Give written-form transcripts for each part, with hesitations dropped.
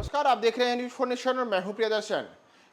नमस्कार, आप देख रहे हैं न्यूज फॉर नेशन और मैं हूं प्रियदर्शन।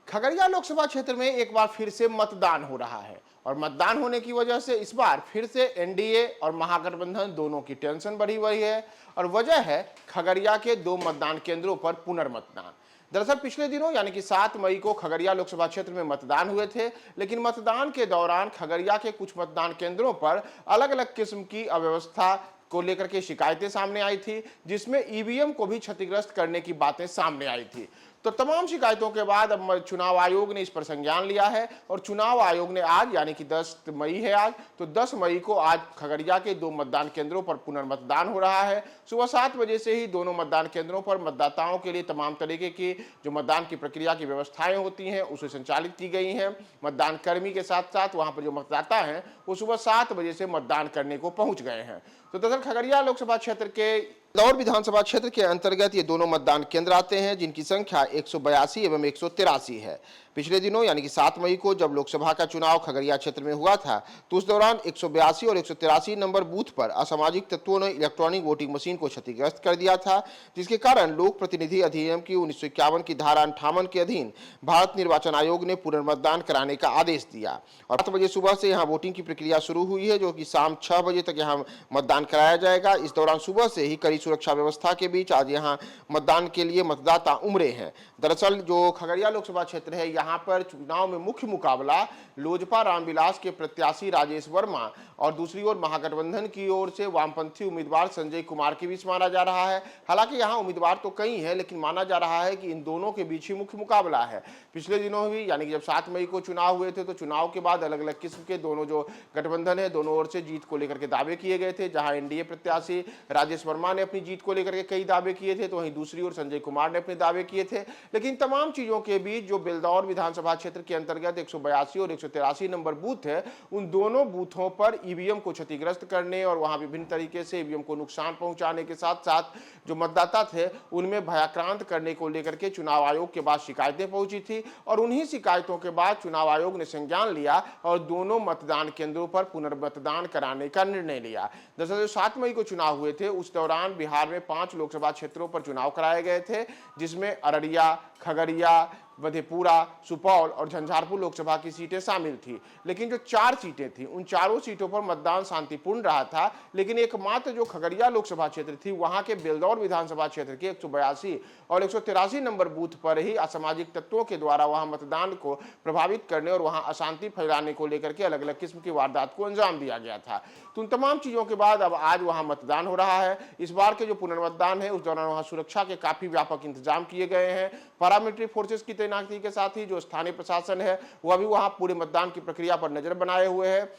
खगड़िया लोकसभा क्षेत्र में एक बार फिर से मतदान हो रहा है और मतदान होने की वजह से इस बार फिर से एनडीए और महागठबंधन दोनों की टेंशन बढ़ी हुई है और वजह है खगड़िया के 2 मतदान केंद्रों पर पुनर्मतदान। दरअसल पिछले दिनों यानी कि 7 मई को खगड़िया लोकसभा क्षेत्र में मतदान हुए थे, लेकिन मतदान के दौरान खगड़िया के कुछ मतदान केंद्रों पर अलग अलग किस्म की अव्यवस्था को लेकर के शिकायतें सामने आई थी, जिसमें ईवीएम को भी क्षतिग्रस्त करने की बातें सामने आई थी। तो तमाम शिकायतों के बाद अब चुनाव आयोग ने इस पर संज्ञान लिया है और चुनाव आयोग ने आज यानी कि 10 मई है आज, तो 10 मई को आज खगड़िया के 2 मतदान केंद्रों पर पुनर्मतदान हो रहा है। सुबह 7 बजे से ही दोनों मतदान केंद्रों पर मतदाताओं के लिए तमाम तरीके की जो मतदान की प्रक्रिया की व्यवस्थाएं होती हैं उसे संचालित की गई हैं। मतदान कर्मी के साथ साथ वहां पर जो मतदाता हैं वो सुबह 7 बजे से मतदान करने को पहुंच गए हैं। तो दरअसल खगड़िया लोकसभा क्षेत्र के इंदौर विधानसभा क्षेत्र के अंतर्गत ये दोनों मतदान केंद्र आते हैं, जिनकी संख्या 182 एवं 183 है। पिछले दिनों यानी कि 7 मई को जब लोकसभा का चुनाव खगड़िया क्षेत्र में हुआ था तो उस दौरान 182 और 183 नंबर बूथ पर असामाजिक तत्वों ने इलेक्ट्रॉनिक वोटिंग मशीन को क्षतिग्रस्त कर दिया था, जिसके कारण लोक प्रतिनिधि अधिनियम की 1951 की धारा 58 के अधीन भारत निर्वाचन आयोग ने पुनर्मतदान कराने का आदेश दिया और 7 बजे सुबह से यहाँ वोटिंग की प्रक्रिया शुरू हुई है, जो कि शाम 6 बजे तक यहाँ मतदान कराया जाएगा। इस दौरान सुबह से ही कड़ी सुरक्षा व्यवस्था के बीच आज यहाँ मतदान के लिए मतदाता उमड़े हैं। दरअसल जो खगड़िया लोकसभा क्षेत्र है, यहाँ पर चुनाव में मुख्य मुकाबला लोजपा रामविलास के प्रत्याशी राजेश वर्मा और दूसरी ओर महागठबंधन की ओर से वामपंथी उम्मीदवार संजय कुमार के बीच माना जा रहा है। हालांकि यहाँ उम्मीदवार तो कई हैं, लेकिन माना जा रहा है कि इन दोनों के बीच ही मुख्य मुकाबला है। पिछले दिनों भी यानी कि जब 7 मई को चुनाव हुए थे तो चुनाव के बाद अलग अलग किस्म के दोनों जो गठबंधन है दोनों ओर से जीत को लेकर के दावे किए गए थे। जहां एनडीए प्रत्याशी राजेश वर्मा ने अपनी जीत को लेकर के कई दावे किए थे, तो वहीं दूसरी ओर संजय कुमार ने अपने दावे किए थे। लेकिन तमाम चीजों के बीच जो बेलदौर विधानसभा क्षेत्र के अंतर्गत 182 और 183 नंबर बूथ है, उन दोनों बूथों पर ईवीएम को क्षतिग्रस्त करने और वहां विभिन्न तरीके से ईवीएम को नुकसान पहुंचाने के साथ साथ जो मतदाता थे उनमें भयाक्रांत करने को लेकर के चुनाव आयोग के पास शिकायतें पहुंची थी और उन्हीं शिकायतों के बाद चुनाव आयोग ने संज्ञान लिया और दोनों मतदान केंद्रों पर पुनर्मतदान कराने का निर्णय लिया। दरअसल 7 मई को चुनाव हुए थे उस दौरान बिहार में 5 लोकसभा क्षेत्रों पर चुनाव कराए गए थे, जिसमें अररिया, खगड़िया, मधेपुरा, सुपौल और झंझारपुर लोकसभा की सीटें शामिल थी। लेकिन जो 4 सीटें थी उन चारों सीटों पर मतदान शांतिपूर्ण रहा था, लेकिन एकमात्र जो खगड़िया लोकसभा क्षेत्र थी वहां के बेलदौर विधानसभा क्षेत्र के 182 और 183 नंबर बूथ पर ही असामाजिक तत्वों के द्वारा वहां मतदान को प्रभावित करने और वहां अशांति फैलाने को लेकर के अलग अलग किस्म की वारदात को अंजाम दिया गया था। तो उन तमाम चीजों के बाद अब आज वहां मतदान हो रहा है। इस बार के जो पुनर्मतदान है उस दौरान वहां सुरक्षा के काफी व्यापक इंतजाम किए गए हैं। पैरामिलिट्री फोर्सेस की तैनाती के साथ ही जो स्थानीय प्रशासन है वह भी वहां पूरे मतदान की प्रक्रिया पर नजर बनाए हुए है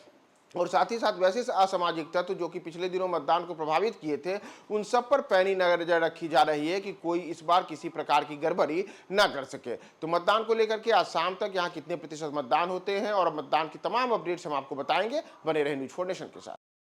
और साथ ही साथ वैसे असामाजिक तत्व जो कि पिछले दिनों मतदान को प्रभावित किए थे उन सब पर पैनी नजर रखी जा रही है कि कोई इस बार किसी प्रकार की गड़बड़ी न कर सके। तो मतदान को लेकर के आज शाम तक यहाँ कितने प्रतिशत मतदान होते हैं और मतदान की तमाम अपडेट्स हम आपको बताएंगे। बने रहे न्यूज 4 नेशन के साथ।